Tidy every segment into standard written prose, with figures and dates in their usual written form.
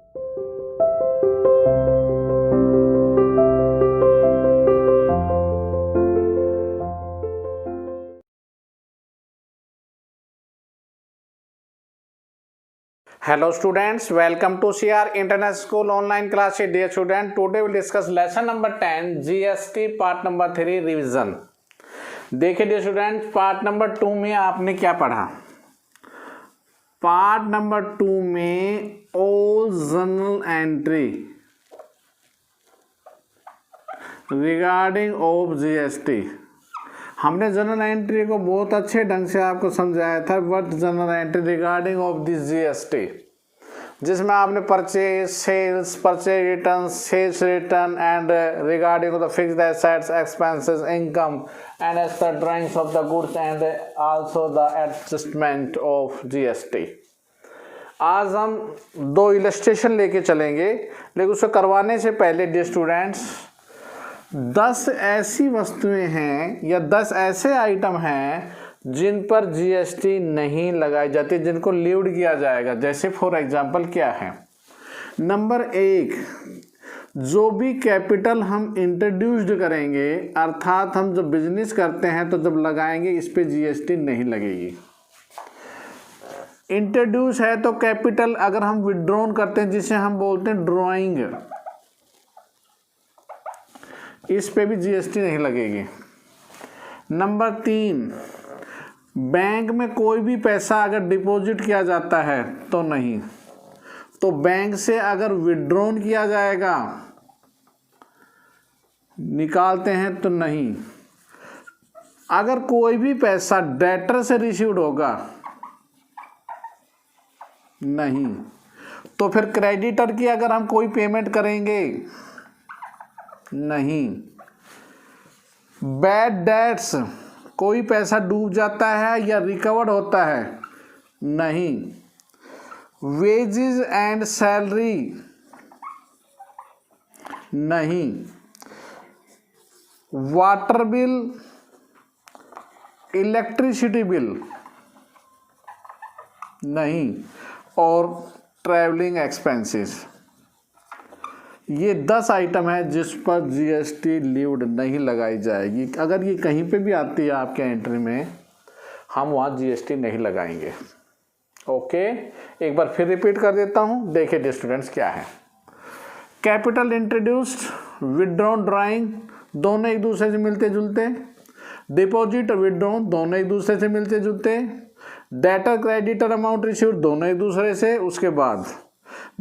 Hello students, welcome to CR Internet School online class. Dear student, today we discuss lesson number 10 GST part number 3 revision. देखिए dear student, part number 2 में आपने क्या पढ़ा? Part number 2 में all journal entry regarding of GST, हमने general entry को बहुत अच्छे ढंग से आपको समझाया था. What general entry regarding of this GST, जिसमें आपने purchase, sales, purchase return, sales return and regarding of the fixed assets, expenses, income and as per drawings of the goods and also the adjustment of GST. आज हम 2 illustration लेके चलेंगे, लेकिन उसको करवाने से पहले डियर स्टूडेंट्स 10 ऐसी वस्तुएं हैं या 10 ऐसे आइटम हैं जिन पर जीएसटी नहीं लगाई जाती, जिनको लीव्ड किया जाएगा. जैसे फॉर एग्जांपल क्या है? नंबर 1, जो भी कैपिटल हम इंट्रोड्यूस्ड करेंगे, अर्थात हम जब बिजनेस करते हैं तो जब लगाएंगे इस पे जीएसटी नहीं लगेगी. इंट्रोड्यूस है तो कैपिटल अगर हम विड्रॉन करते हैं, जिसे हम बोलते हैं ड्रॉइंग, इस पे भी जीएसटी नहीं लगेगी. नंबर 3, बैंक में कोई भी पैसा अगर डिपॉजिट किया जाता है तो नहीं, तो बैंक से अगर विड्रॉन किया जाएगा, निकालते हैं तो नहीं. अगर कोई भी पैसा डेटर से रिसीव्ड होगा, नहीं. तो फिर क्रेडिटर की अगर हम कोई पेमेंट करेंगे, नहीं. बैड डेट्स, कोई पैसा डूब जाता है या रिकवर्ड होता है, नहीं. वेजेस एंड सैलरी, नहीं. वाटर बिल, इलेक्ट्रिसिटी बिल, नहीं. और ट्रैवलिंग एक्सपेंसेस, ये 10 आइटम है जिस पर जीएसटी लीव्ड नहीं लगाई जाएगी. अगर ये कहीं पे भी आती है आपके एंट्री में, हम वहाँ जीएसटी नहीं लगाएंगे. ओके, एक बार फिर रिपीट कर देता हूँ. देखिए डियर स्टूडेंट्स क्या है. कैपिटल इंट्रोड्यूस्ड, विड्रॉन ड्राइंग, दोनों एक दूसरे से मिलते जुलते. डिपॉजिट और विड्रॉन दोनों एक दूसरे से मिलते जुलते. डेटर क्रेडिटर अमाउंट रिसीव्ड दोनों एक दूसरे से. उसके बाद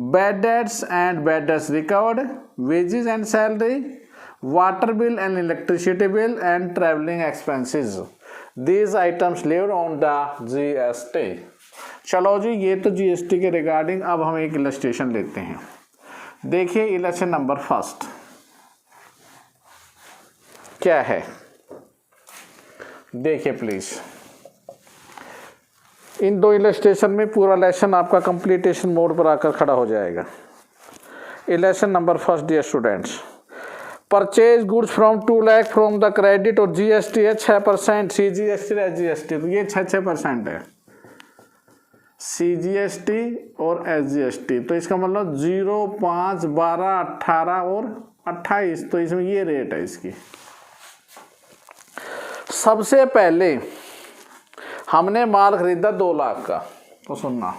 bad debts and bad debts recovered, wages and salary, water bill and electricity bill and travelling expenses, these items levied on the GST. चलो जी, ये तो जीएसटी के रिगार्डिंग. अब हम एक इलस्ट्रेशन लेते हैं. देखिए इलस्ट्रेशन नंबर 1 क्या है, देखिए प्लीज. इन 2 इलस्ट्रेशन में पूरा लेसन आपका कंप्लीटेशन मोड पर आकर खड़ा हो जाएगा. Election number 1 dear students, purchase goods from 2 lakh from the credit और जीएसटी है 6%, सीजीएसटी है जीएसटी, तो ये 6% है सीजीएसटी और एसजीएसटी. तो इसका मतलब 0, 5, 12, 18 और 28, तो इसमें ये रेट है इसकी. सबसे पहले हमने माल खरीदा 2 लाख का, तो सुनना,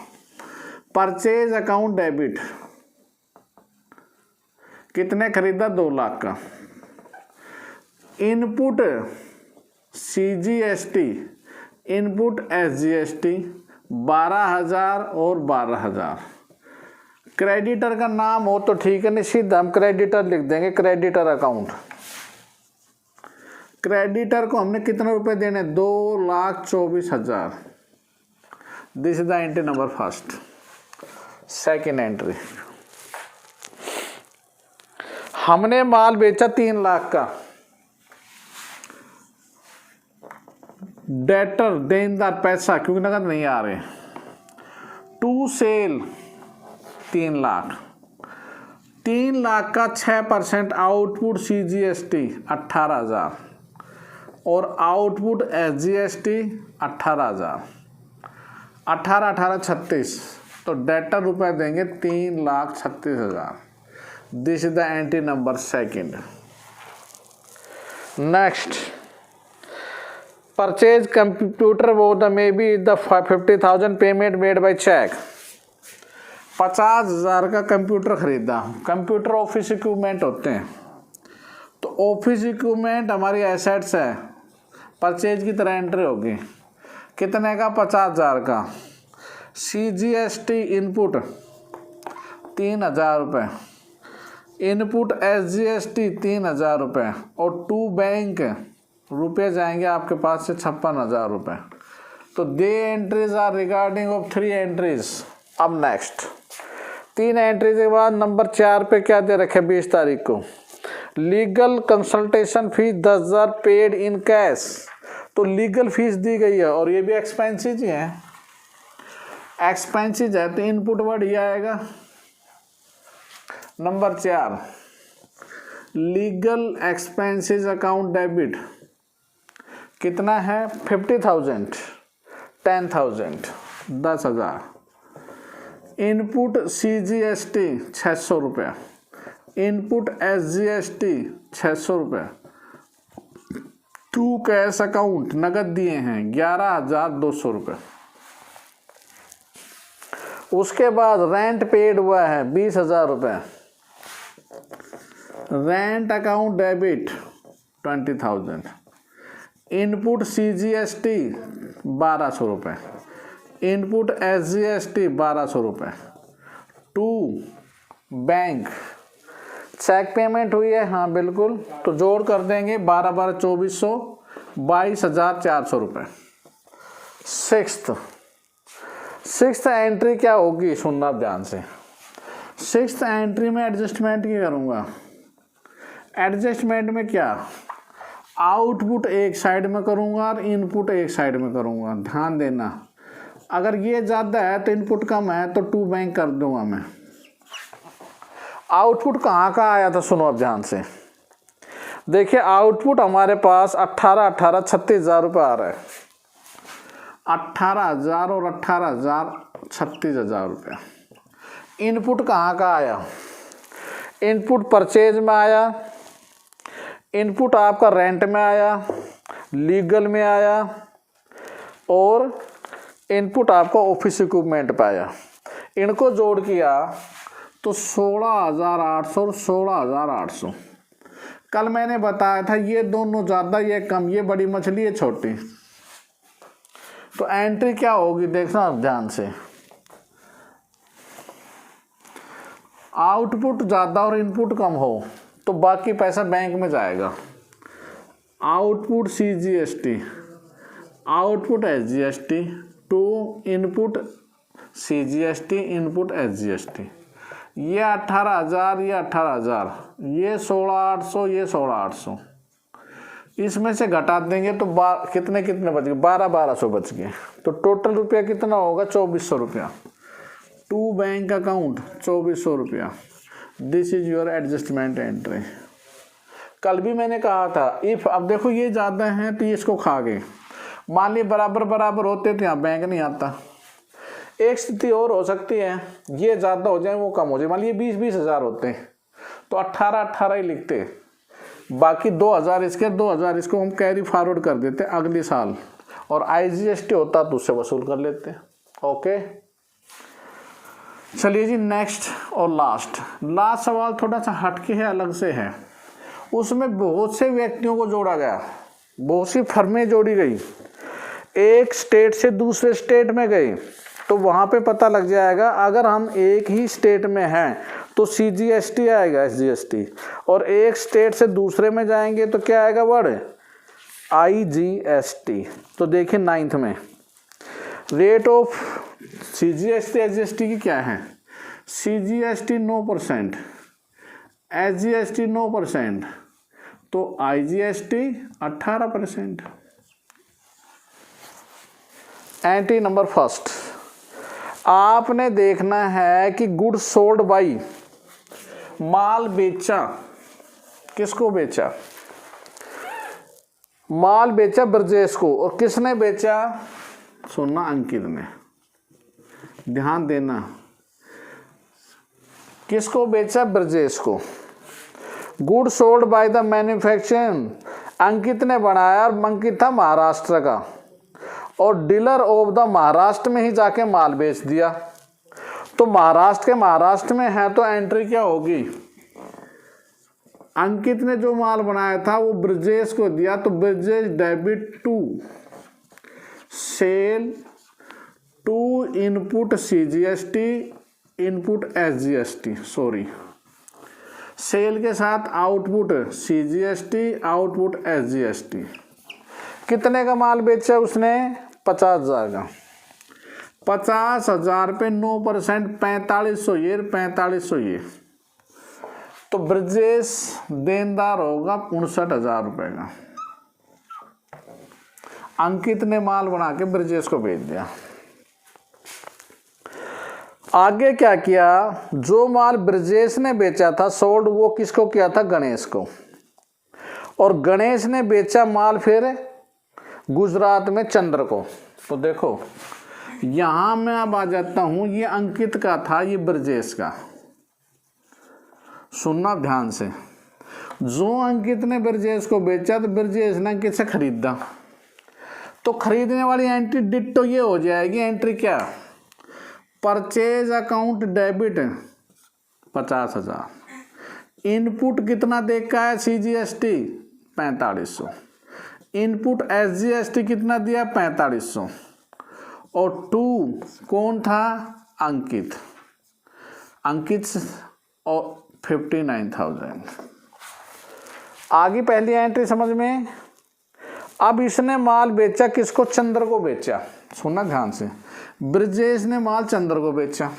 परचेज अकाउंट डेबिट, कितने खरीदा? 2 लाख का. इनपुट सीजीएसटी, इनपुट एसजीएसटी 12,000 और 12,000. क्रेडिटर का नाम हो तो ठीक है, नहीं सीधा हम क्रेडिटर लिख देंगे, क्रेडिटर अकाउंट. क्रेडिटर को हमने कितने रुपए देने? 2,24,000. This is the entry number 1. Second entry, हमने माल बेचा 3 लाख का. डेटर, देनदार पैसा, क्योंकि नगद नहीं आ रहे. To cell 3 lakh. 3 लाख का 6% आउटपुट सीजीएसटी 18,000 और आउटपुट एसजीएसटी 18,000. 18, 18, 36, तो डेटर रुपए देंगे 3,36,000। This is the entry number second. Next, purchase computer वो the may be the 50,000 payment made by cheque. 50,000 का कंप्यूटर खरीदा। कंप्यूटर ऑफिस इक्विपमेंट होते हैं, तो ऑफिस इक्विपमेंट हमारी एसेट्स है, परचेज की तरह एंट्री होगी। कितने का? 50,000 का। CGST इनपुट 3,000 रुपये, इनपुट SGST 3,000 रुपये, और टू बैंक रुपये जाएंगे आपके पास से 56,000 रुपये। तो the entries are regarding of 3 entries. अब नेक्स्ट 3 एंट्रीज के बाद नंबर 4 पे क्या दे रखे? 20 तारीख को legal consultation fees 10,000 paid in cash. तो लीगल फीस दी गई है और ये भी एक्सपेंसेस ही है, एक्सपेंसेस है, तो इनपुट वर्ड ये आएगा। Number 4 legal expenses account debit कितना है? 50,000, 10,000, 10,000। इनपुट CGST 600 रुपये, इनपुट SGST 600 रुपये। टू कैश अकाउंट नगद दिए हैं 11,200 रुपये। उसके बाद रेंट पेड हुआ है 20,000 रुपये, rent account debit 20,000, input CGST 1,200 रुपये, इनपुट SGST 1,200 रुपये। टू बैंक चेक पेमेंट हुई है, हाँ बिल्कुल, तो जोड़ कर देंगे 12 2400, 22,400 रुपये। सिक्स्थ एंट्री क्या होगी? सुनना ध्यान से। सिक्स्थ एंट्री में एडजस्टमेंट क्या करूँगा? एडजस्टमेंट में क्या? आउटपुट एक साइड में करूँगा और इनपुट एक साइड में करूँगा। ध्यान देना, अगर ये ज़्यादा है तो इनपुट कम है तो टू बैंक कर दूंगा मैं। आउटपुट कहाँ का आया था? सुनो अब ध्यान से। देखिए आउटपुट हमारे पास 18 36,000 रुपये आ रहा है। 18,000 और 18,000 36,000 रुपये। इनपुट कहाँ का आया? इनपुट परचेज में आया, इनपुट आपका रेंट में आया, लीगल में आया, और इनपुट आपका ऑफिस इक्विपमेंट पे आया। इनको जोड़ किया तो 16,800 और 16,800। कल मैंने बताया था ये दोनों ज़्यादा ये कम, ये बड़ी मछली है छोटी। तो एंट्री क्या होगी देखना आप ध्यान से। आउटपुट ज़्यादा और इनपुट कम हो तो बाकी पैसा बैंक में जाएगा। Output CGST, output SGST, to input CGST, input SGST। ये 18,000, ये 18,000, ये 16,800, ये 16,800। इसमें से घटा देंगे तो कितने बच गए? 12,200 बच गए। तो टोटल रुपया कितना होगा? 2,400 रुपया। टू बैंक अकाउंट 2,400 रुपया। This is your adjustment entry. कल भी मैंने कहा था इफ, अब देखो ये ज़्यादा है तो ये इसको खा गए। मान ली बराबर होते तो यहाँ बैंक नहीं आता। एक स्थिति और हो सकती है, ये ज़्यादा हो जाए वो कम हो जाए। मान लीजिए 20 हज़ार होते हैं तो 18 ही लिखते, बाकी 2,000 इसके 2,000 इसको हम कैरी फॉरवर्ड कर देते अगले साल, और IGST होता तो उससे वसूल कर लेते। ओके, चलिए जी नेक्स्ट और लास्ट सवाल थोड़ा सा हटके है, अलग से है। उसमें बहुत से व्यक्तियों को जोड़ा गया, बहुत सी फर्में जोड़ी गई। एक स्टेट से दूसरे स्टेट में गए तो वहाँ पे पता लग जाएगा। अगर हम एक ही स्टेट में हैं तो CGST आएगा, SGST, और एक स्टेट से दूसरे में जाएंगे तो क्या आएगा वर्ड? IGST। तो देखिए 9th में रेट ऑफ CGST SGST की क्या है? CGST 9%, SGST 9%, तो IGST 18%। एंट्री नंबर फर्स्ट, आपने देखना है कि गुड्स सोल्ड बाई, माल बेचा, किसको बेचा? माल बेचा ब्रजेश को, और किसने बेचा? सुनना, अंकित ने। ध्यान देना, किसको बेचा? ब्रजेश को। Good sold by the manufacturing, Ankit ने बनाया और अंकित था महाराष्ट्र का, और डीलर ऑफ द महाराष्ट्र में ही जाके माल बेच दिया। तो महाराष्ट्र में है तो एंट्री क्या होगी? अंकित ने जो माल बनाया था वो ब्रजेश को दिया, तो Brajesh debit to sale to input CGST input SGST, sorry, sale के साथ आउटपुट CGST आउटपुट SGST। कितने का माल बेचा उसने? 50,000 का। 50,000 पे 9% 4500 ये 4500 ये, तो ब्रजेश देनदार होगा 59,000 रुपए का। अंकित ने माल बना के ब्रजेश को भेज दिया। आगे क्या किया? जो माल ब्रजेश ने बेचा था सोल्ड, वो किसको किया था? गणेश को। और गणेश ने बेचा माल फिर गुजरात में चंद्र को। तो देखो यहां मैं अब आ जाता हूं, ये अंकित का था, ये ब्रजेश का। सुनना ध्यान से, जो अंकित ने ब्रजेश को बेचा तो ब्रजेश ने अंकित से खरीदा, तो खरीदने वाली एंट्री डिट्टो ये हो जाएगी। एंट्री क्या? परचेज अकाउंट डेबिट 50,000, इनपुट कितना देखा है? CGST 4500, इनपुट SGST कितना दिया? 4500, और टू कौन था? अंकित और 59,000। आगे पहली एंट्री समझ में। अब इसने माल बेचा किसको? चंद्र को बेचा। सुनना ध्यान से, ब्रजेश ने माल चंद्र को बेचा,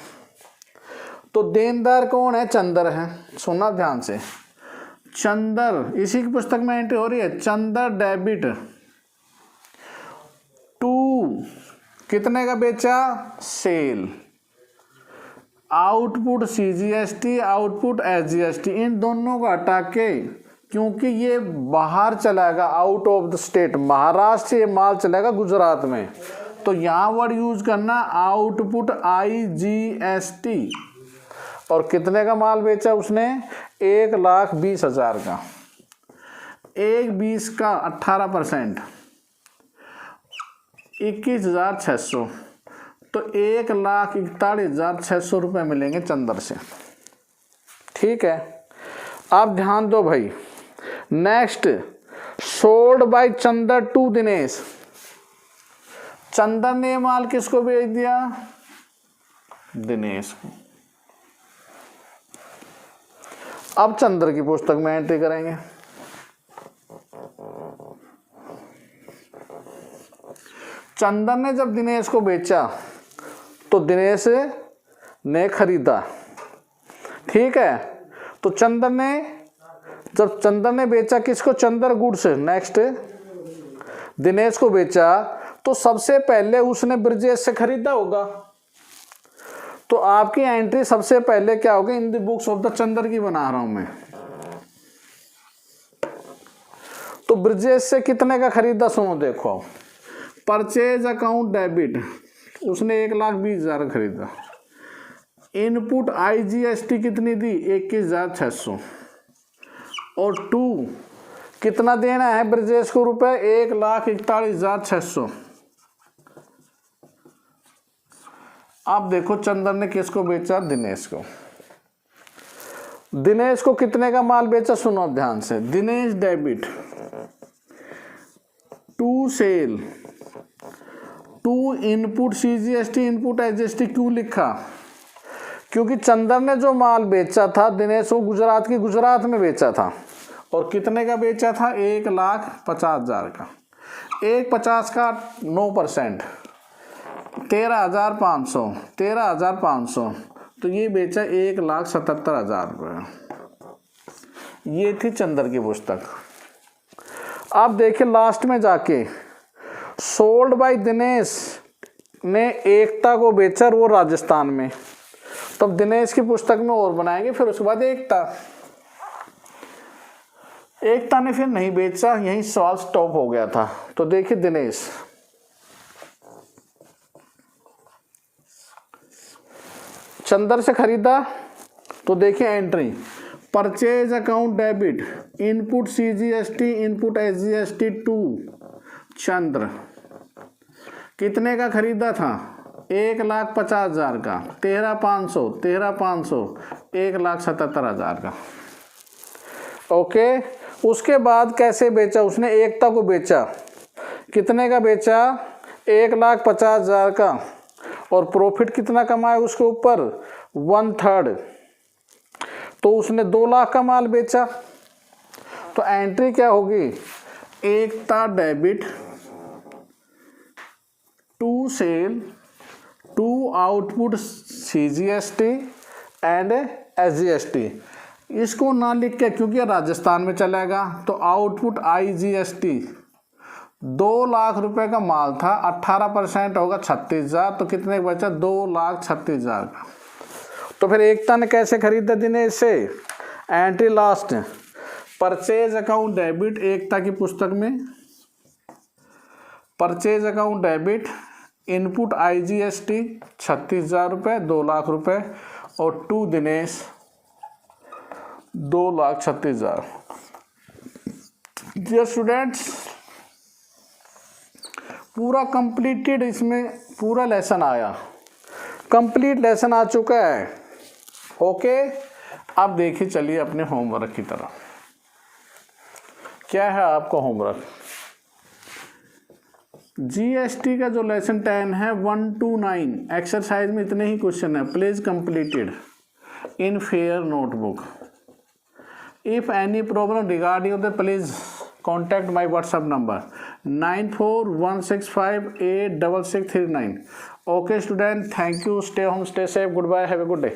तो देनदार कौन है? चंद्र है। सुनना ध्यान से, चंद्र, इसी की पुस्तक में एंट्री हो रही है, चंद्र डेबिट टू कितने का बेचा? Sale output CGST output SGST, इन दोनों को हटा के, क्योंकि ये बाहर चलाएगा out of the state, Maharashtra से ये माल चलेगा गुजरात में, तो यहाँ वर्ड यूज करना आउटपुट IGST। और कितने का माल बेचा उसने? 1,20,000 का। 1,20 का 18% 21,600, तो 1,41,600 रुपये मिलेंगे चंद्र से। ठीक है, अब ध्यान दो भाई। Next, sold by Chandra to Dinesh. Chandra ने माल किसको बेच दिया? दिनेश को। अब चंद्र की पुस्तक में एंट्री करेंगे। चंदर ने जब दिनेश को बेचा तो दिनेश ने खरीदा। ठीक है, तो चंदर ने, जब चंदर ने बेचा किसको? चंदर गुड्स। नेक्स्ट, दिनेश को बेचा तो सबसे पहले उसने ब्रजेश से खरीदा होगा, तो आपकी एंट्री सबसे पहले क्या होगी? In the books of the Chander की बना रहा हूं मैं। तो ब्रजेश से कितने का खरीदा? सुनो देखो, परचेज अकाउंट डेबिट उसने 1,20,000 खरीदा। इनपुट IGST कितनी दी? 21,600। और टू कितना देना है ब्रजेश को रुपए? 1,41,600। आप देखो चंदर ने किसको बेचा? दिनेश को। दिनेश को कितने का माल बेचा? सुनो ध्यान से, Dinesh debit to sale to input CGST input SGST। क्यों लिखा? क्योंकि चंदर ने जो माल बेचा था दिनेश को गुजरात में बेचा था, और कितने का बेचा था? 1,50,000 का। 1,50 का 9% 13,500 13,500, तो ये बेचा 1,77,000 रुपये। ये थी चंदर की पुस्तक। आप देखिए लास्ट में जाके, सोल्ड बाय दिनेश ने एकता को बेचा, वो राजस्थान में। तब दिनेश की पुस्तक में और बनाएंगे, फिर उसके बाद एकता ने फिर नहीं बेचा, यही सवाल स्टॉप हो गया था। तो देखिए दिनेश, चंदर से खरीदा तो देखिए entry, purchase account debit, input CGST, input SGST to Chandra, कितने का खरीदा था, 1,50,000 का, 13,500, 1,77,000 का। ओके, उसके बाद कैसे बेचा उसने, एकता को बेचा, कितने का बेचा, 1,50,000 का, और प्रॉफिट कितना कमाया उसके ऊपर, 1/3, तो उसने 2 लाख का माल बेचा। तो एंट्री क्या होगी, Ekta debit to sale to output CGST and SGST, इसको ना लिख के क्योंकि राजस्थान में चलेगा, तो आउटपुट IGST 2 लाख रुपए का माल था, 18% होगा 36,000, तो कितने का बचा, 2,36,000 का। तो फिर एकता ने कैसे खरीदा दिनेश से, entry last, purchase account debit, Ekta की पुस्तक में purchase account debit, input IGST 36,000 रुपये, 2 लाख रुपए, और टू दिनेश 2,36,000। डियर स्टूडेंट्स, पूरा कंप्लीटेड, इसमें पूरा लेसन आया, कंप्लीट लेसन आ चुका है। ओके, अब देखिए चलिए अपने होमवर्क की तरफ। क्या है आपका होमवर्क, GST का जो लेसन 10 है 1 to 9 एक्सरसाइज में इतने ही क्वेश्चन है। Please completed in fair notebook. If any problem regarding the please contact my WhatsApp number 9416586639। Okay student, thank you, stay home, stay safe, good bye, have a good day.